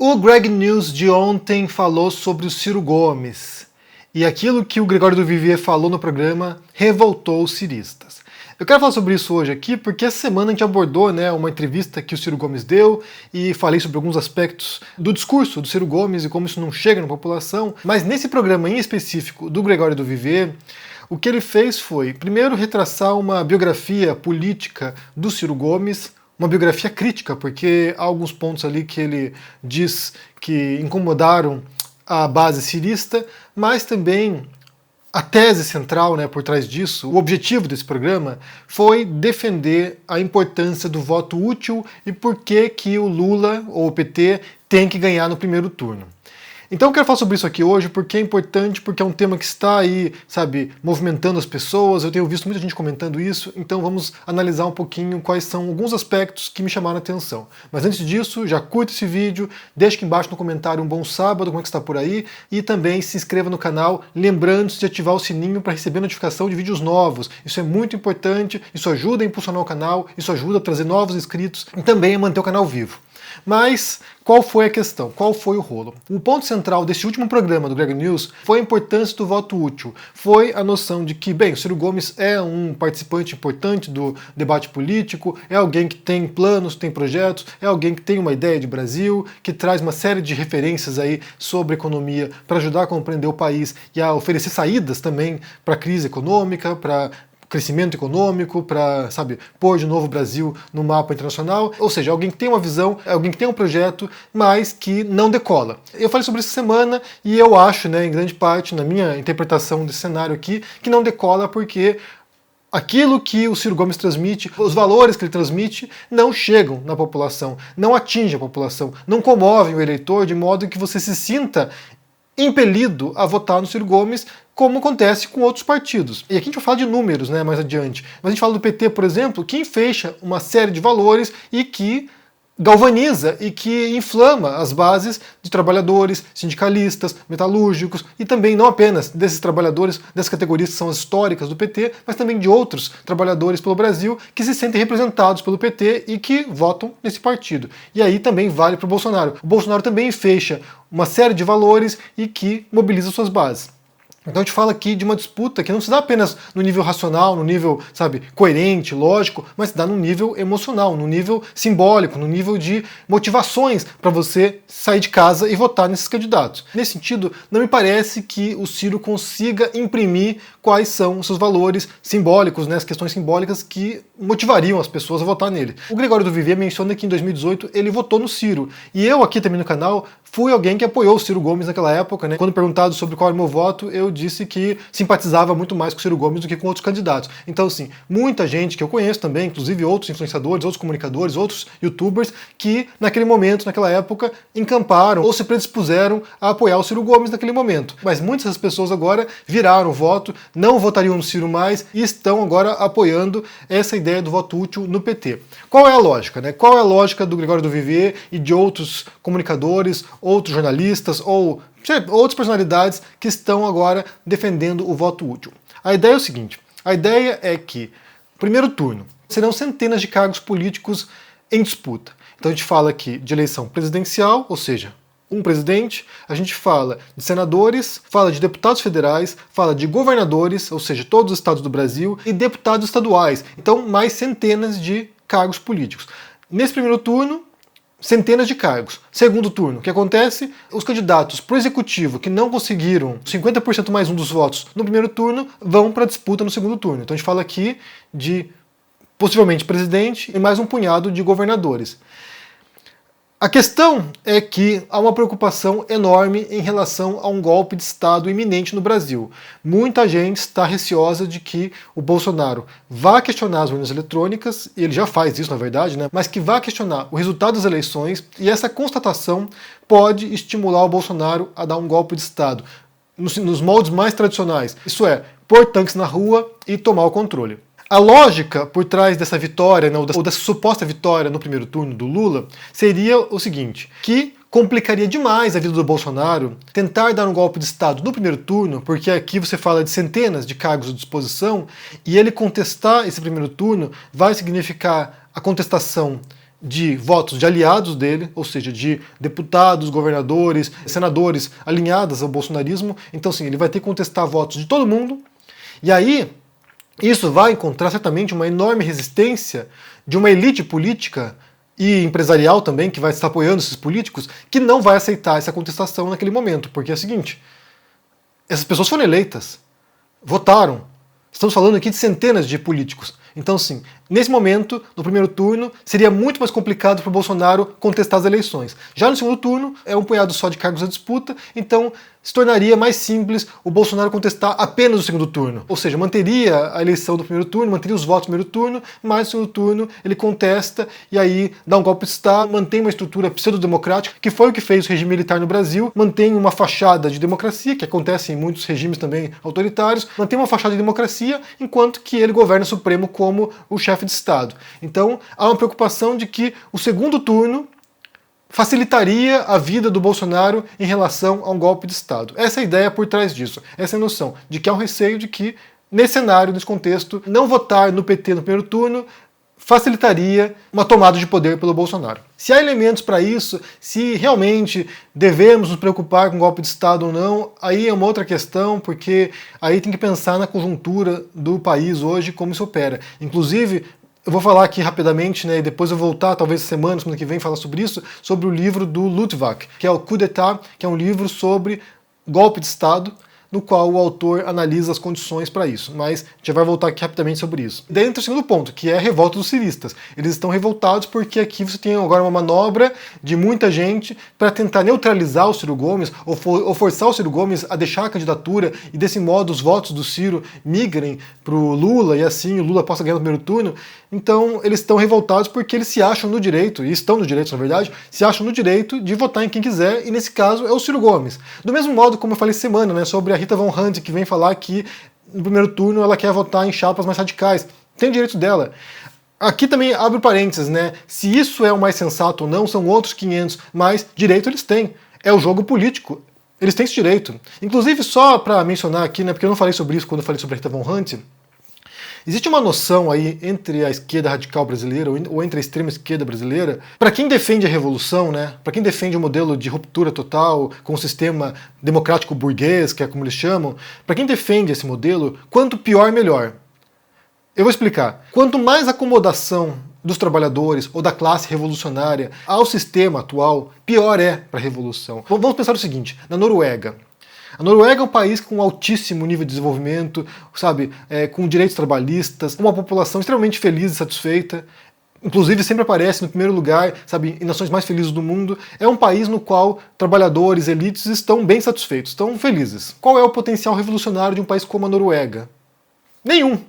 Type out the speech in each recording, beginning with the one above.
O Greg News de ontem falou sobre o Ciro Gomes, e aquilo que o Gregório do Vivier falou no programa revoltou os ciristas. Eu quero falar sobre isso hoje aqui porque essa semana a gente abordou uma entrevista que o Ciro Gomes deu e falei sobre alguns aspectos do discurso do Ciro Gomes e como isso não chega na população, mas nesse programa em específico do Gregório do Vivier, o que ele fez foi, primeiro, retraçar uma biografia política do Ciro Gomes, uma biografia crítica, porque há alguns pontos ali que ele diz que incomodaram a base cirista, mas também a tese central por trás disso, o objetivo desse programa, foi defender a importância do voto útil e por que o Lula, ou o PT, tem que ganhar no primeiro turno. Então eu quero falar sobre isso aqui hoje porque é importante, porque é um tema que está aí, movimentando as pessoas, eu tenho visto muita gente comentando isso, então vamos analisar um pouquinho quais são alguns aspectos que me chamaram a atenção. Mas antes disso, já curta esse vídeo, deixa aqui embaixo no comentário um bom sábado, como é que está por aí, e também se inscreva no canal, lembrando-se de ativar o sininho para receber notificação de vídeos novos. Isso é muito importante, isso ajuda a impulsionar o canal, isso ajuda a trazer novos inscritos e também a manter o canal vivo. Mas qual foi a questão? Qual foi o rolo? O ponto central desse último programa do Greg News foi a importância do voto útil. Foi a noção de que, o Ciro Gomes é um participante importante do debate político, é alguém que tem planos, tem projetos, é alguém que tem uma ideia de Brasil, que traz uma série de referências aí sobre economia para ajudar a compreender o país e a oferecer saídas também para a crise econômica, para crescimento econômico, para, pôr de novo o Brasil no mapa internacional. Ou seja, alguém que tem uma visão, alguém que tem um projeto, mas que não decola. Eu falei sobre isso essa semana e eu acho, em grande parte, na minha interpretação desse cenário aqui, que não decola porque aquilo que o Ciro Gomes transmite, os valores que ele transmite, não chegam na população, não atingem a população, não comovem o eleitor de modo que você se sinta impelido a votar no Ciro Gomes, como acontece com outros partidos. E aqui a gente vai falar de números mais adiante. Mas a gente fala do PT, por exemplo, que enfeixa uma série de valores e que galvaniza e que inflama as bases de trabalhadores, sindicalistas, metalúrgicos e também não apenas desses trabalhadores, dessas categorias que são as históricas do PT, mas também de outros trabalhadores pelo Brasil que se sentem representados pelo PT e que votam nesse partido. E aí também vale para o Bolsonaro. O Bolsonaro também enfeixa uma série de valores e que mobiliza suas bases. Então a gente fala aqui de uma disputa que não se dá apenas no nível racional, no nível, coerente, lógico, mas se dá no nível emocional, no nível simbólico, no nível de motivações para você sair de casa e votar nesses candidatos. Nesse sentido, não me parece que o Ciro consiga imprimir quais são os seus valores simbólicos, as questões simbólicas que motivariam as pessoas a votar nele. O Gregório do Vivier menciona que em 2018 ele votou no Ciro, e eu aqui também no canal fui alguém que apoiou o Ciro Gomes naquela época, Quando perguntado sobre qual era o meu voto, eu disse que simpatizava muito mais com o Ciro Gomes do que com outros candidatos. Então, assim, muita gente que eu conheço também, inclusive outros influenciadores, outros comunicadores, outros youtubers, que naquele momento, naquela época, encamparam ou se predispuseram a apoiar o Ciro Gomes naquele momento. Mas muitas das pessoas agora viraram o voto, não votariam no Ciro mais e estão agora apoiando essa ideia do voto útil no PT. Qual é a lógica, Qual é a lógica do Gregório do Vivier e de outros comunicadores, outros jornalistas ou outras personalidades que estão agora defendendo o voto útil? A ideia é o seguinte, a ideia é que, primeiro turno, serão centenas de cargos políticos em disputa. Então a gente fala aqui de eleição presidencial, ou seja, um presidente, a gente fala de senadores, fala de deputados federais, fala de governadores, ou seja, todos os estados do Brasil, e deputados estaduais. Então, mais centenas de cargos políticos. Nesse primeiro turno, centenas de cargos. Segundo turno, o que acontece? Os candidatos para o executivo que não conseguiram 50% mais um dos votos no primeiro turno vão para a disputa no segundo turno. Então a gente fala aqui de possivelmente presidente e mais um punhado de governadores. A questão é que há uma preocupação enorme em relação a um golpe de Estado iminente no Brasil. Muita gente está receosa de que o Bolsonaro vá questionar as urnas eletrônicas, e ele já faz isso na verdade, mas que vá questionar o resultado das eleições, e essa constatação pode estimular o Bolsonaro a dar um golpe de Estado nos moldes mais tradicionais, isso é, pôr tanques na rua e tomar o controle. A lógica por trás dessa vitória, ou dessa suposta vitória no primeiro turno do Lula, seria o seguinte, que complicaria demais a vida do Bolsonaro tentar dar um golpe de Estado no primeiro turno, porque aqui você fala de centenas de cargos à disposição, e ele contestar esse primeiro turno vai significar a contestação de votos de aliados dele, ou seja, de deputados, governadores, senadores alinhados ao bolsonarismo. Então, sim, ele vai ter que contestar votos de todo mundo. E aí, isso vai encontrar certamente uma enorme resistência de uma elite política e empresarial também, que vai estar apoiando esses políticos, que não vai aceitar essa contestação naquele momento. Porque é o seguinte, essas pessoas foram eleitas, votaram. Estamos falando aqui de centenas de políticos. Então, sim, nesse momento, no primeiro turno, seria muito mais complicado para o Bolsonaro contestar as eleições. Já no segundo turno, é um punhado só de cargos à disputa, então se tornaria mais simples o Bolsonaro contestar apenas o segundo turno. Ou seja, manteria a eleição do primeiro turno, manteria os votos do primeiro turno, mas no segundo turno ele contesta e aí dá um golpe de Estado, mantém uma estrutura pseudo-democrática, que foi o que fez o regime militar no Brasil, mantém uma fachada de democracia, que acontece em muitos regimes também autoritários, mantém uma fachada de democracia, enquanto que ele governa supremo como o chefe de Estado. Então, há uma preocupação de que o segundo turno facilitaria a vida do Bolsonaro em relação a um golpe de Estado. Essa é a ideia por trás disso. Essa é a noção de que há um receio de que, nesse cenário, nesse contexto, não votar no PT no primeiro turno facilitaria uma tomada de poder pelo Bolsonaro. Se há elementos para isso, se realmente devemos nos preocupar com golpe de Estado ou não, aí é uma outra questão, porque aí tem que pensar na conjuntura do país hoje, como isso opera. Inclusive, eu vou falar aqui rapidamente, né, e depois eu voltar, talvez semana que vem, falar sobre isso, sobre o livro do Luttwak, que é o Coup d'État, que é um livro sobre golpe de Estado, no qual o autor analisa as condições para isso. Mas a gente vai voltar aqui rapidamente sobre isso. Dentro do segundo ponto, que é a revolta dos ciristas. Eles estão revoltados porque aqui você tem agora uma manobra de muita gente para tentar neutralizar o Ciro Gomes ou forçar o Ciro Gomes a deixar a candidatura e desse modo os votos do Ciro migrem para o Lula e assim o Lula possa ganhar no primeiro turno. Então eles estão revoltados porque eles se acham no direito, e estão no direito na verdade, se acham no direito de votar em quem quiser, e nesse caso é o Ciro Gomes. Do mesmo modo como eu falei semana, né, sobre a Rita Von Hunt, que vem falar que no primeiro turno ela quer votar em chapas mais radicais. Tem o direito dela. Aqui também abre parênteses, né? Se isso é o mais sensato ou não, são outros 500, mas direito eles têm. É o jogo político. Eles têm esse direito. Inclusive, só para mencionar aqui, né, porque eu não falei sobre isso quando eu falei sobre a Rita Von Hunt, existe uma noção aí entre a esquerda radical brasileira ou entre a extrema esquerda brasileira, para quem defende a revolução, né, para quem defende o modelo de ruptura total com o sistema democrático burguês, que é como eles chamam, para quem defende esse modelo, quanto pior, melhor. Eu vou explicar. Quanto mais acomodação dos trabalhadores ou da classe revolucionária ao sistema atual, pior é para a revolução. Vamos pensar o seguinte, na Noruega. A Noruega é um país com altíssimo nível de desenvolvimento, sabe, com direitos trabalhistas, uma população extremamente feliz e satisfeita, inclusive sempre aparece no primeiro lugar, sabe, em nações mais felizes do mundo. É um país no qual trabalhadores, elites estão bem satisfeitos, estão felizes. Qual é o potencial revolucionário de um país como a Noruega? Nenhum.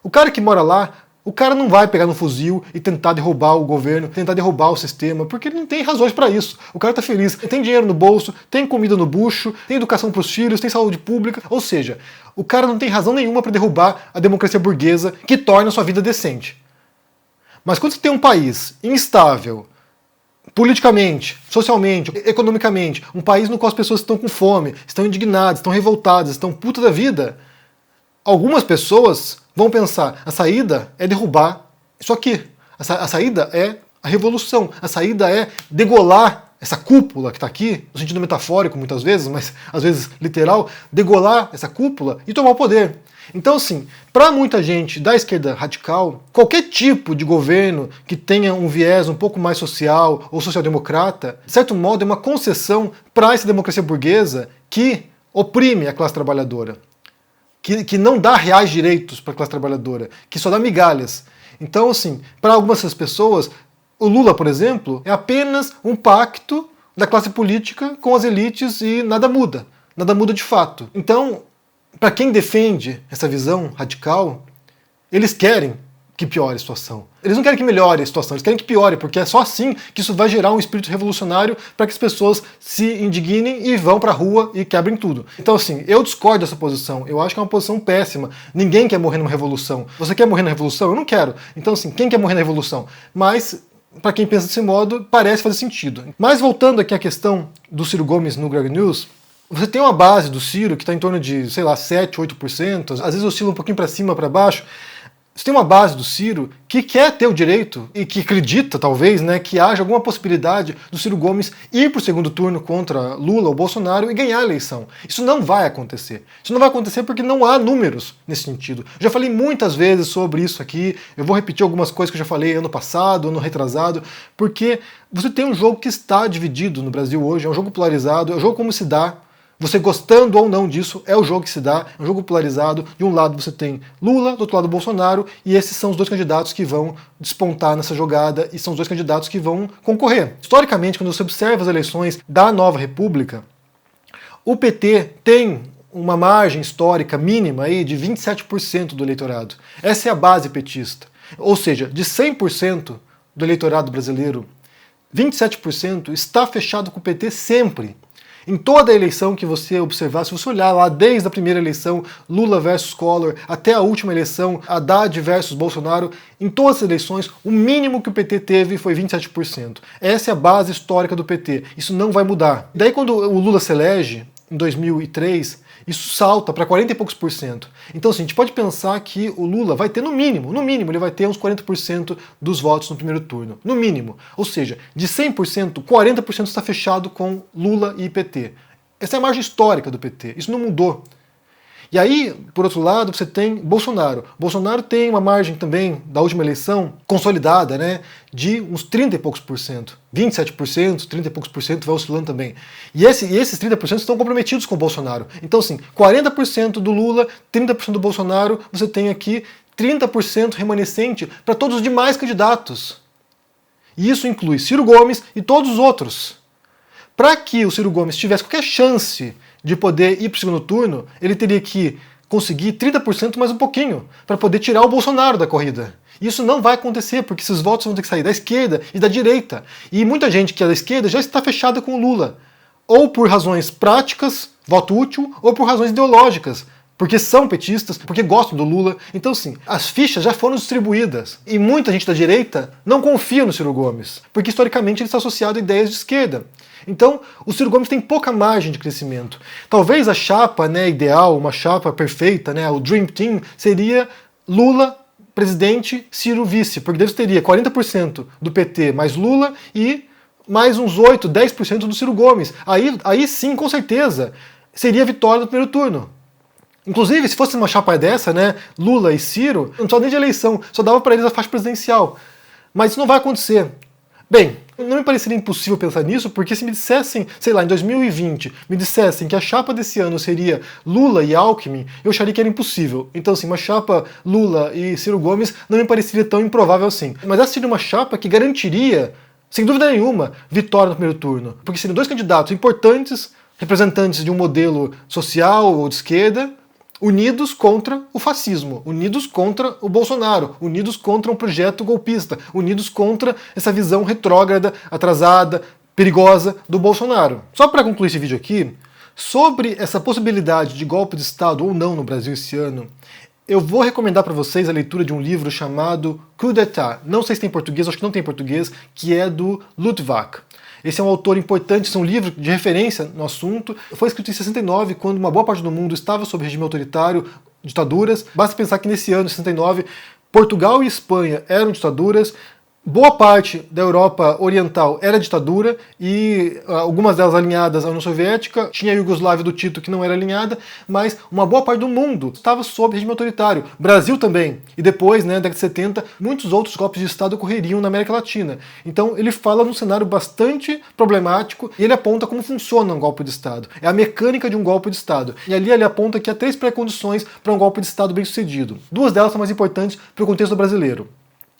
O cara que mora lá, o cara não vai pegar no fuzil e tentar derrubar o governo, tentar derrubar o sistema, porque ele não tem razões para isso. O cara tá feliz, ele tem dinheiro no bolso, tem comida no bucho, tem educação para os filhos, tem saúde pública, ou seja, o cara não tem razão nenhuma para derrubar a democracia burguesa que torna a sua vida decente. Mas quando você tem um país instável, politicamente, socialmente, economicamente, um país no qual as pessoas estão com fome, estão indignadas, estão revoltadas, estão putas da vida, algumas pessoas vão pensar, a saída é derrubar isso aqui. A saída é a revolução. A saída é degolar essa cúpula que está aqui, no sentido metafórico muitas vezes, mas às vezes literal, degolar essa cúpula e tomar o poder. Então, assim, para muita gente da esquerda radical, qualquer tipo de governo que tenha um viés um pouco mais social ou social-democrata, de certo modo é uma concessão para essa democracia burguesa que oprime a classe trabalhadora. Que não dá reais direitos para a classe trabalhadora, que só dá migalhas. Então, assim, para algumas dessas pessoas, o Lula, por exemplo, é apenas um pacto da classe política com as elites e nada muda de fato. Então, para quem defende essa visão radical, eles querem que piore a situação. Eles não querem que melhore a situação, eles querem que piore, porque é só assim que isso vai gerar um espírito revolucionário para que as pessoas se indignem e vão para a rua e quebrem tudo. Então, assim, eu discordo dessa posição. Eu acho que é uma posição péssima. Ninguém quer morrer numa revolução. Você quer morrer na revolução? Eu não quero. Então, assim, quem quer morrer na revolução? Mas, para quem pensa desse modo, parece fazer sentido. Mas voltando aqui à questão do Ciro Gomes no Greg News, você tem uma base do Ciro que está em torno de, sei lá, 7, 8%, às vezes oscila um pouquinho para cima, para baixo. Você tem uma base do Ciro que quer ter o direito e que acredita, talvez, né, que haja alguma possibilidade do Ciro Gomes ir para o segundo turno contra Lula ou Bolsonaro e ganhar a eleição. Isso não vai acontecer. Isso não vai acontecer porque não há números nesse sentido. Eu já falei muitas vezes sobre isso aqui, eu vou repetir algumas coisas que eu já falei ano passado, ano retrasado, porque você tem um jogo que está dividido no Brasil hoje, é um jogo polarizado, é um jogo como se dá. Você gostando ou não disso, é o jogo que se dá, é um jogo polarizado. De um lado você tem Lula, do outro lado Bolsonaro, e esses são os dois candidatos que vão despontar nessa jogada, e são os dois candidatos que vão concorrer. Historicamente, quando você observa as eleições da Nova República, o PT tem uma margem histórica mínima aí de 27% do eleitorado. Essa é a base petista. Ou seja, de 100% do eleitorado brasileiro, 27% está fechado com o PT sempre. Em toda a eleição que você observar, se você olhar lá desde a primeira eleição, Lula versus Collor, até a última eleição, Haddad versus Bolsonaro, em todas as eleições, o mínimo que o PT teve foi 27%. Essa é a base histórica do PT. Isso não vai mudar. Daí quando o Lula se elege, em 2003, isso salta para 40 e poucos por cento. Então assim, a gente pode pensar que o Lula vai ter no mínimo, ele vai ter uns 40% dos votos no primeiro turno. No mínimo. Ou seja, de 100%, 40% está fechado com Lula e PT. Essa é a margem histórica do PT. Isso não mudou. E aí, por outro lado, você tem Bolsonaro. Bolsonaro tem uma margem também, da última eleição, consolidada, né, de uns 30 e poucos por cento. 27%, 30 e poucos por cento, vai oscilando também. E esses 30% estão comprometidos com o Bolsonaro. Então, assim, 40% do Lula, 30% do Bolsonaro, você tem aqui 30% remanescente para todos os demais candidatos. E isso inclui Ciro Gomes e todos os outros. Para que o Ciro Gomes tivesse qualquer chance de poder ir para o segundo turno, ele teria que conseguir 30% mais um pouquinho, para poder tirar o Bolsonaro da corrida. Isso não vai acontecer, porque esses votos vão ter que sair da esquerda e da direita. E muita gente que é da esquerda já está fechada com o Lula. Ou por razões práticas, voto útil, ou por razões ideológicas. Porque são petistas, porque gostam do Lula. Então, sim, as fichas já foram distribuídas. E muita gente da direita não confia no Ciro Gomes, porque historicamente ele está associado a ideias de esquerda. Então, o Ciro Gomes tem pouca margem de crescimento. Talvez a chapa, né, ideal, uma chapa perfeita, né, o Dream Team, seria Lula presidente, Ciro vice, porque daí você teria 40% do PT mais Lula e mais uns 8, 10% do Ciro Gomes. Aí sim, com certeza, seria a vitória no primeiro turno. Inclusive, se fosse uma chapa dessa, né, Lula e Ciro, não precisava nem de eleição, só dava para eles a faixa presidencial. Mas isso não vai acontecer. Bem, não me pareceria impossível pensar nisso, porque se me dissessem, sei lá, em 2020, me dissessem que a chapa desse ano seria Lula e Alckmin, eu acharia que era impossível. Então, assim, uma chapa Lula e Ciro Gomes não me pareceria tão improvável assim. Mas essa seria uma chapa que garantiria, sem dúvida nenhuma, vitória no primeiro turno. Porque seriam dois candidatos importantes, representantes de um modelo social ou de esquerda, unidos contra o fascismo, unidos contra o Bolsonaro, unidos contra um projeto golpista, unidos contra essa visão retrógrada, atrasada, perigosa do Bolsonaro. Só para concluir esse vídeo aqui, sobre essa possibilidade de golpe de Estado ou não no Brasil esse ano, eu vou recomendar para vocês a leitura de um livro chamado Coup d'État. Não sei se tem em português, acho que não tem em português, que é do Luttwak. Esse é um autor importante, esse é um livro de referência no assunto. Foi escrito em 69, quando uma boa parte do mundo estava sob regime autoritário, ditaduras. Basta pensar que nesse ano, 69, Portugal e Espanha eram ditaduras. Boa parte da Europa Oriental era ditadura e algumas delas alinhadas à União Soviética. Tinha a Iugoslávia do Tito que não era alinhada, mas uma boa parte do mundo estava sob regime autoritário. Brasil também. E depois, né, na década de 70, muitos outros golpes de Estado ocorreriam na América Latina. Então ele fala num cenário bastante problemático e ele aponta como funciona um golpe de Estado. É a mecânica de um golpe de Estado. E ali ele aponta que há 3 pré-condições para um golpe de Estado bem sucedido. 2 delas são mais importantes para o contexto brasileiro.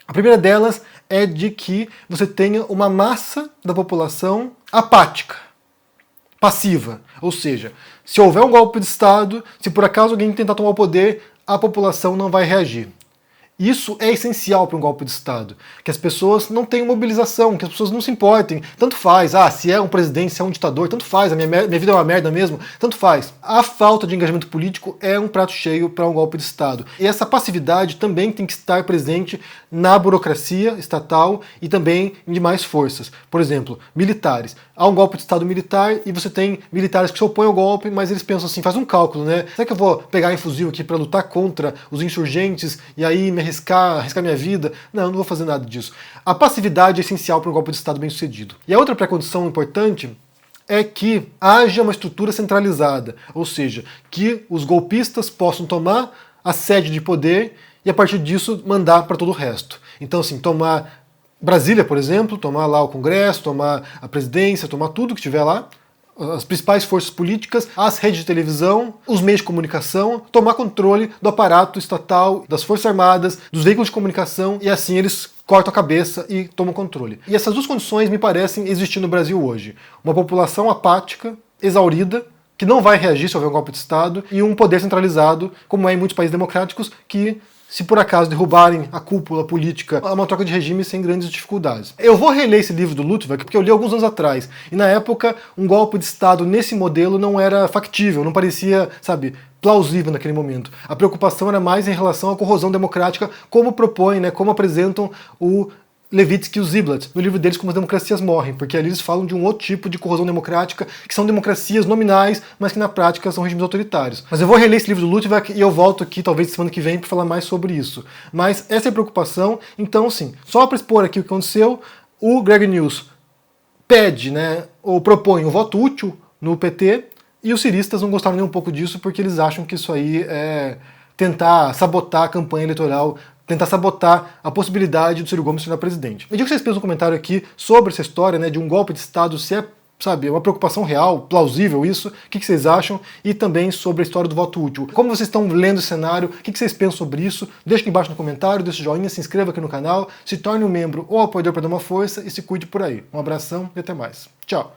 A primeira delas é de que você tenha uma massa da população apática, passiva. Ou seja, se houver um golpe de Estado, se por acaso alguém tentar tomar o poder, a população não vai reagir. Isso é essencial para um golpe de Estado. Que as pessoas não tenham mobilização, que as pessoas não se importem. Tanto faz, se é um presidente, se é um ditador, tanto faz, a minha vida é uma merda mesmo, tanto faz. A falta de engajamento político é um prato cheio para um golpe de Estado. E essa passividade também tem que estar presente na burocracia estatal e também em demais forças. Por exemplo, militares. Há um golpe de Estado militar e você tem militares que se opõem ao golpe, mas eles pensam assim, faz um cálculo, né? Será que eu vou pegar em fuzil aqui para lutar contra os insurgentes e aí minha arriscar minha vida. Não vou fazer nada disso. A passividade é essencial para um golpe de Estado bem sucedido. E a outra pré-condição importante é que haja uma estrutura centralizada, ou seja, que os golpistas possam tomar a sede de poder e a partir disso mandar para todo o resto. Então, assim, tomar Brasília, por exemplo, tomar lá o Congresso, tomar a presidência, tomar tudo que tiver lá, as principais forças políticas, as redes de televisão, os meios de comunicação, tomar controle do aparato estatal, das Forças Armadas, dos veículos de comunicação, e assim eles cortam a cabeça e tomam controle. E essas duas condições me parecem existir no Brasil hoje. Uma população apática, exaurida, que não vai reagir se houver um golpe de Estado, e um poder centralizado, como é em muitos países democráticos, que, se por acaso derrubarem a cúpula política, há uma troca de regime sem grandes dificuldades. Eu vou reler esse livro do Luttwak, porque eu li alguns anos atrás, e na época um golpe de Estado nesse modelo não era factível, não parecia, sabe, plausível naquele momento. A preocupação era mais em relação à corrosão democrática, como propõem, né, como apresentam o Levitsky e o Ziblatt, no livro deles Como as Democracias Morrem, porque ali eles falam de um outro tipo de corrosão democrática, que são democracias nominais, mas que na prática são regimes autoritários. Mas eu vou reler esse livro do Luttwak e eu volto aqui, talvez semana que vem, para falar mais sobre isso. Mas essa é a preocupação, então sim, só para expor aqui o que aconteceu, o Greg News pede, né, ou propõe um voto útil no PT, e os ciristas não gostaram nem um pouco disso, porque eles acham que isso aí é tentar sabotar a campanha eleitoral, tentar sabotar a possibilidade do Ciro Gomes se tornar presidente. Me diga o que vocês pensam no comentário aqui sobre essa história, né, de um golpe de Estado, se é, sabe, uma preocupação real, plausível isso, o que vocês acham, e também sobre a história do voto útil. Como vocês estão lendo o cenário, o que vocês pensam sobre isso? Deixa aqui embaixo no comentário, deixa o joinha, se inscreva aqui no canal, se torne um membro ou apoiador para dar uma força e se cuide por aí. Um abração e até mais. Tchau!